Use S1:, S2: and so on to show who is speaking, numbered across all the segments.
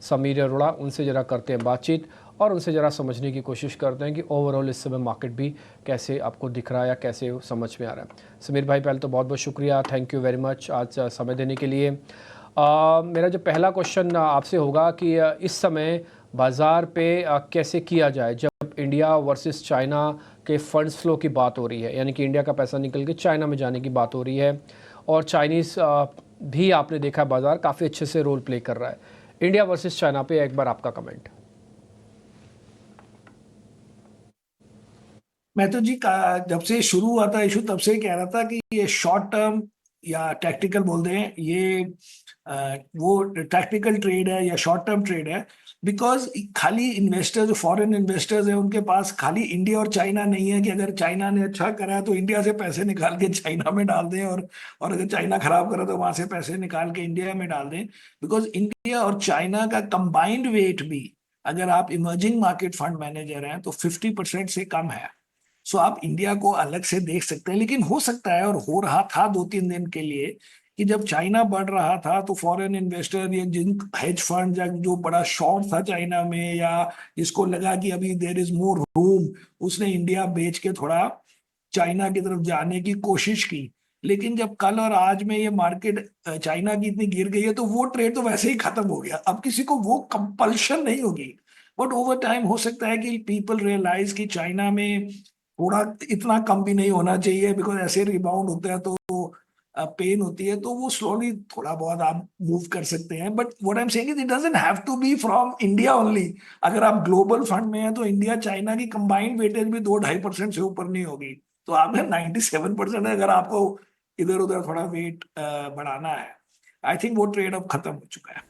S1: समीर अरोड़ा, उनसे ज़रा करते हैं बातचीत और उनसे ज़रा समझने की कोशिश करते हैं कि ओवरऑल इस समय मार्केट भी कैसे आपको दिख रहा है या कैसे समझ में आ रहा है। समीर भाई, पहले तो बहुत बहुत शुक्रिया, थैंक यू वेरी मच आज समय देने के लिए। मेरा जो पहला क्वेश्चन आपसे होगा कि इस समय बाज़ार पे कैसे किया जाए जब इंडिया वर्सेस चाइना के फंड्स फ्लो की बात हो रही है, यानी कि इंडिया का पैसा निकल के चाइना में जाने की बात हो रही है और चाइनीज़ भी आपने देखा बाज़ार काफ़ी अच्छे से रोल प्ले कर रहा है। इंडिया वर्सेस चाइना पे एक बार आपका कमेंट।
S2: मैं तो जी जब से शुरू हुआ था इशू तब से ही कह रहा था कि ये शॉर्ट टर्म या टैक्टिकल बोल दें, ये वो टैक्टिकल ट्रेड है या शॉर्ट टर्म ट्रेड है। बिकॉज खाली इन्वेस्टर्स, जो फॉरेन इन्वेस्टर्स हैं, उनके पास खाली इंडिया और चाइना नहीं है कि अगर चाइना ने अच्छा करा है तो इंडिया से पैसे निकाल के चाइना में डाल दें, और अगर चाइना खराब करा तो वहां से पैसे निकाल के इंडिया में डाल दें। बिकॉज इंडिया और चाइना का कंबाइंड वेट भी, अगर आप इमर्जिंग मार्केट फंड मैनेजर हैं, तो 50% से कम है। सो आप इंडिया को अलग से देख सकते हैं, लेकिन हो सकता है और हो रहा था 2-3 दिन के लिए कि जब चाइना बढ़ रहा था तो फॉरेन इन्वेस्टर या जिन हेज फंड या जो बड़ा शॉर्ट था चाइना में, या जिसको लगा कि अभी देर इज मोर रूम, उसने इंडिया बेच के थोड़ा चाइना की तरफ जाने की कोशिश की। लेकिन जब कल और आज में ये मार्केट चाइना की इतनी गिर गई है तो वो ट्रेड तो वैसे ही खत्म हो गया, अब किसी को वो कंपल्शन नहीं होगी। बट ओवर टाइम हो सकता है कि पीपल रियलाइज कि चाइना में थोड़ा इतना कम भी नहीं होना चाहिए, बिकॉज ऐसे रिबाउंड होता है तो पेन होती है, तो वो स्लोली थोड़ा बहुत आप मूव कर सकते हैं। But what I am saying is it doesn't have to be from India only. अगर आप ग्लोबल फंड में हैं तो इंडिया चाइना की कंबाइंड वेटेज भी 2-2.5% से ऊपर नहीं होगी। तो आपने 97% है, अगर आपको इधर उधर थोड़ा वेट बढ़ाना है। आई थिंक वो ट्रेड अब खत्म हो चुका है।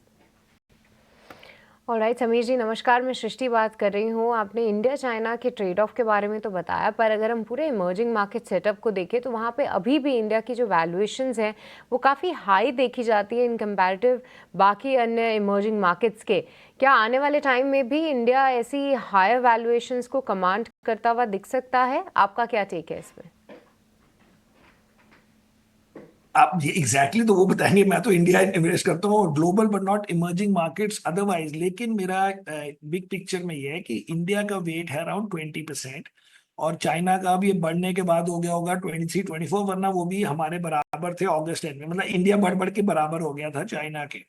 S3: ऑलराइट समीर जी, नमस्कार। मैं सृष्टि बात कर रही हूँ। आपने इंडिया चाइना के ट्रेड ऑफ के बारे में तो बताया, पर अगर हम पूरे इमर्जिंग मार्केट सेटअप को देखें तो वहाँ पे अभी भी इंडिया की जो वैल्यूएशंस हैं वो काफ़ी हाई देखी जाती है इन कंपैरेटिव बाकी अन्य इमर्जिंग मार्केट्स के। क्या आने वाले टाइम में भी इंडिया ऐसी हायर वैल्यूएशंस को कमांड करता हुआ दिख सकता है? आपका क्या टेक है इसमें?
S2: आप ये एग्जैक्टली तो वो बताएंगे, मैं तो इंडिया इन्वेस्ट करता हूँ और global but not emerging markets otherwise. लेकिन मेरा बिग पिक्चर में ये है कि इंडिया का वेट है अराउंड 20%, और चाइना का भी बढ़ने के बाद हो गया होगा 23-24, वरना वो भी हमारे बराबर थे अगस्त एंड में। मतलब इंडिया बढ़ बढ़ के बराबर हो गया था चाइना के।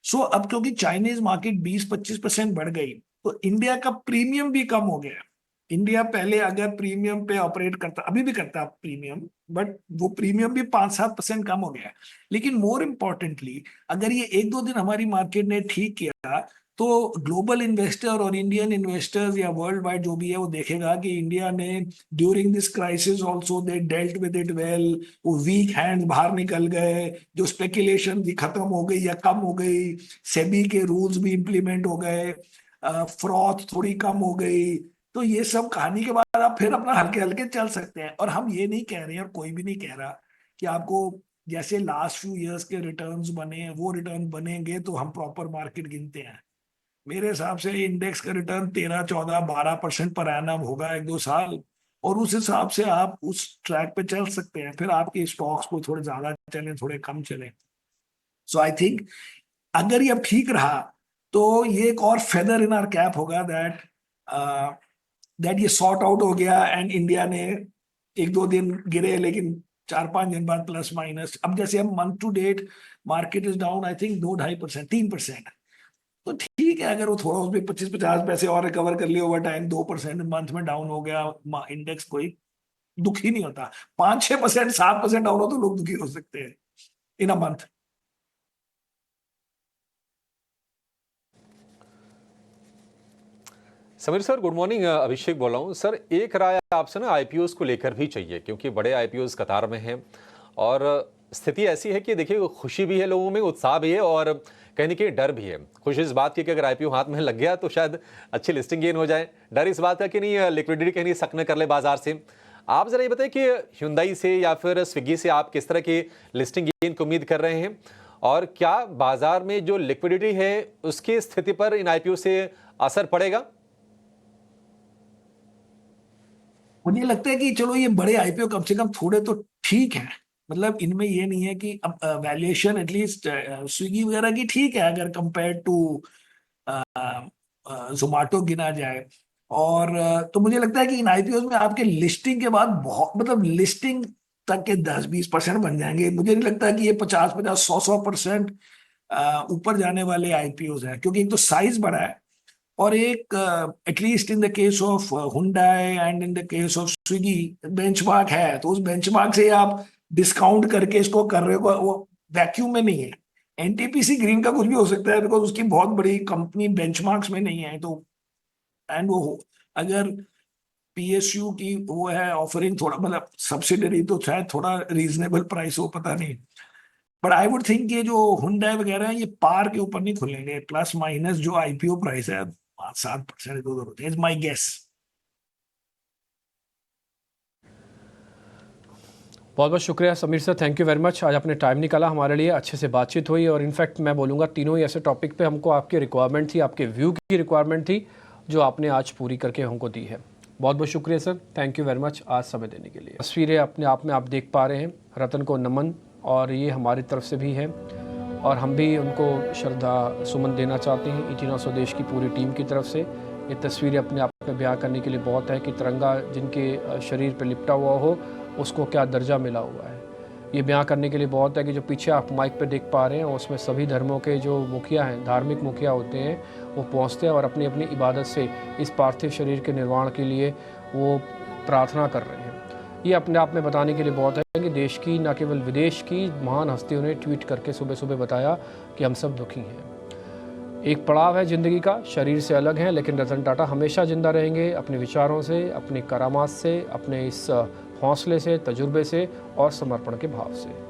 S2: सो अब क्योंकि चाइनीज मार्केट 20-25% बढ़ गई, तो इंडिया का प्रीमियम भी कम हो गया। इंडिया पहले अगर प्रीमियम पे ऑपरेट करता, अभी भी करता प्रीमियम, बट वो प्रीमियम भी 5-7% कम हो गया। लेकिन मोर इम्पोर्टेंटली, अगर ये 1-2 दिन हमारी मार्केट ने ठीक किया तो ग्लोबल इन्वेस्टर और इंडियन इन्वेस्टर्स या वर्ल्ड वाइड जो भी है वो देखेगा कि इंडिया ने during this crisis also they dealt with it well. वो वीक हैंड्स बाहर निकल गए, जो स्पेकुलेशन भी खत्म हो गई या कम हो गई, सेबी के रूल्स भी इंप्लीमेंट हो गए, फ्रॉड थोड़ी कम हो गई। तो ये सब कहानी के बाद आप फिर अपना हल्के हल्के चल सकते हैं। और हम ये नहीं कह रहे हैं, और कोई भी नहीं कह रहा कि आपको जैसे लास्ट फ्यू इयर्स के रिटर्न्स बने हैं वो रिटर्न बनेंगे तो हम प्रॉपर मार्केट गिनते हैं। मेरे हिसाब से इंडेक्स का रिटर्न 13, 14, 12% पर एनम होगा 1-2 साल, और उस हिसाब से आप उस ट्रैक पे चल सकते हैं। फिर आपके स्टॉक्स को थोड़े ज्यादा चले थोड़े कम चले। सो आई थिंक अगर ये अब ठीक रहा तो ये एक और फेदर इन आर कैप होगा दैट ये सॉर्ट आउट हो गया एंड इंडिया ने 1-2 दिन गिरे, लेकिन 4-5 दिन बाद प्लस माइनस। अब जैसे हम month to date market is down I think 2-2.5%, 3%। तो ठीक है, अगर वो थोड़ा उसमें 25-50 पैसे और रिकवर कर लिए ओवर टाइम, 2% मंथ में डाउन हो गया इंडेक्स, कोई दुखी नहीं होता। 5-6%, 7% डाउन हो तो लोग दुखी हो सकते हैं in a month.
S4: Sameer sir, good morning. Abhishek बोल रहा हूँ सर। एक राय आपसे ना आईपीओस को लेकर भी चाहिए, क्योंकि बड़े आईपीओस कतार में हैं और स्थिति ऐसी है कि देखिए खुशी भी है लोगों में, उत्साह भी है और कहीं ना कहीं डर भी है। खुशी इस बात की कि अगर आईपीओ हाथ में लग गया तो शायद अच्छी लिस्टिंग गेन हो जाए। डर इस बात का कि नहीं लिक्विडिटी कहीं सकने कर ले बाजार से। आप जरा ये बताइए कि hyundai से या फिर स्विगी से आप किस तरह की लिस्टिंग गेन की उम्मीद कर रहे हैं, और क्या बाजार में जो लिक्विडिटी है उसकी स्थिति पर इन आईपीओ से असर पड़ेगा?
S2: मुझे लगता है कि चलो ये बड़े आईपीओ कम से कम थोड़े तो ठीक है। मतलब इनमें ये नहीं है कि अब वैल्यूएशन एटलीस्ट स्विगी वगैरह की ठीक है अगर कंपेयर टू जोमेटो गिना जाए। और तो मुझे लगता है कि इन आईपीओ में आपके लिस्टिंग के बाद बहुत, मतलब लिस्टिंग तक के 10-20% बन जाएंगे। मुझे नहीं लगता कि ये 50-50, 100-100% ऊपर जाने वाले आईपीओ हैं, क्योंकि एक तो साइज बड़ा है, और एक at least in the case of Hyundai and in the case of Swiggy benchmark है, तो उस बेंचमार्क से आप डिस्काउंट करके इसको कर रहे हो, वो वैक्यूम में नहीं है। एनटीपीसी ग्रीन का कुछ भी हो सकता है, बिकॉज उसकी बहुत बड़ी कंपनी बेंचमार्क्स में नहीं है। तो एंड वो अगर पीएसयू की वो है ऑफरिंग, थोड़ा मतलब सब्सिडरी, तो शायद थोड़ा रीजनेबल प्राइस हो, पता नहीं। बट आई वुड थिंक ये जो हुंडई वगैरह है, ये पार के ऊपर नहीं खुलेंगे, प्लस माइनस जो आईपीओ प्राइस है 5-7% इधर उधर होते हैं, इज माई गेस।
S1: बहुत बहुत शुक्रिया Sameer sir, thank you very much. आज आपने टाइम निकाला हमारे लिए, अच्छे से बातचीत हुई, और इनफैक्ट मैं बोलूँगा तीनों ही ऐसे टॉपिक पे हमको आपकी रिक्वायरमेंट थी, आपके व्यू की रिक्वायरमेंट थी, जो आपने आज पूरी करके हमको दी है। बहुत बहुत शुक्रिया sir, thank you very much आज समय देने के लिए। तस्वीरें अपने आप में आप देख पा रहे हैं, रतन को नमन, और ये हमारी तरफ से भी है, और हम भी उनको श्रद्धा सुमन देना चाहते हैं इटीना स्वदेश की पूरी टीम की तरफ से। ये तस्वीरें अपने आप में बयां करने के लिए बहुत है कि तिरंगा जिनके शरीर पर लिपटा हुआ हो, उसको क्या दर्जा मिला हुआ है। ये बयां करने के लिए बहुत है कि जो पीछे आप माइक पे देख पा रहे हैं, उसमें सभी धर्मों के जो मुखिया हैं, धार्मिक मुखिया होते हैं, वो पहुंचते हैं और अपनी अपनी इबादत से इस पार्थिव शरीर के निर्माण के लिए वो प्रार्थना कर रहे हैं। ये अपने आप में बताने के लिए बहुत है कि देश की, न केवल विदेश की महान हस्तियों ने ट्वीट करके सुबह सुबह बताया कि हम सब दुखी हैं। एक पड़ाव है ज़िंदगी का, शरीर से अलग है, लेकिन रतन टाटा हमेशा जिंदा रहेंगे अपने विचारों से, अपने करामात से, अपने इस हौसले से, तजुर्बे से और समर्पण के भाव से।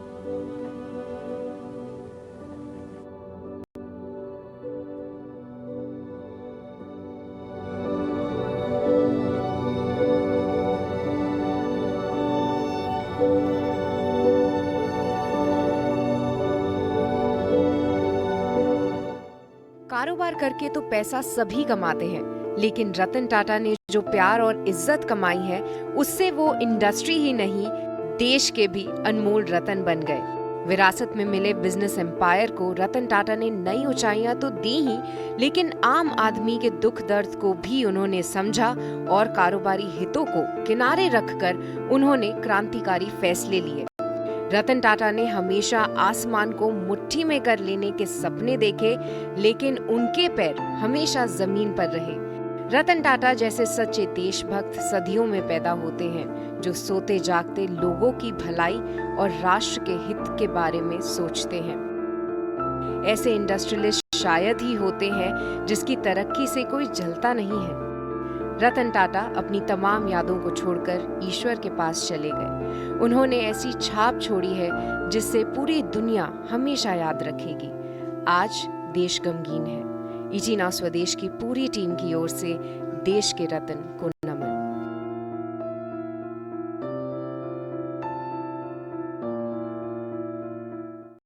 S3: कारोबार करके तो पैसा सभी कमाते हैं, लेकिन रतन टाटा ने जो प्यार और इज्जत कमाई है, उससे वो इंडस्ट्री ही नहीं, देश के भी अनमोल रतन बन गए। विरासत में मिले बिजनेस एम्पायर को रतन टाटा ने नई ऊंचाइयां तो दी ही, लेकिन आम आदमी के दुख दर्द को भी उन्होंने समझा, और कारोबारी हितों को किनारे रखकर उन्होंने क्रांतिकारी फैसले लिए। रतन टाटा ने हमेशा आसमान को मुट्ठी में कर लेने के सपने देखे, लेकिन उनके पैर हमेशा जमीन पर रहे। रतन टाटा जैसे सच्चे देशभक्त सदियों में पैदा होते हैं, जो सोते जागते लोगों की भलाई और राष्ट्र के हित के बारे में सोचते हैं। ऐसे इंडस्ट्रियलिस्ट शायद ही होते हैं जिसकी तरक्की से कोई जलता नहीं है। रतन टाटा अपनी तमाम यादों को छोड़कर ईश्वर के पास चले गए। उन्होंने ऐसी छाप छोड़ी है जिससे पूरी दुनिया हमेशा याद रखेगी। आज देश गमगीन है। इटीना स्वदेश की पूरी टीम की ओर से देश के रतन को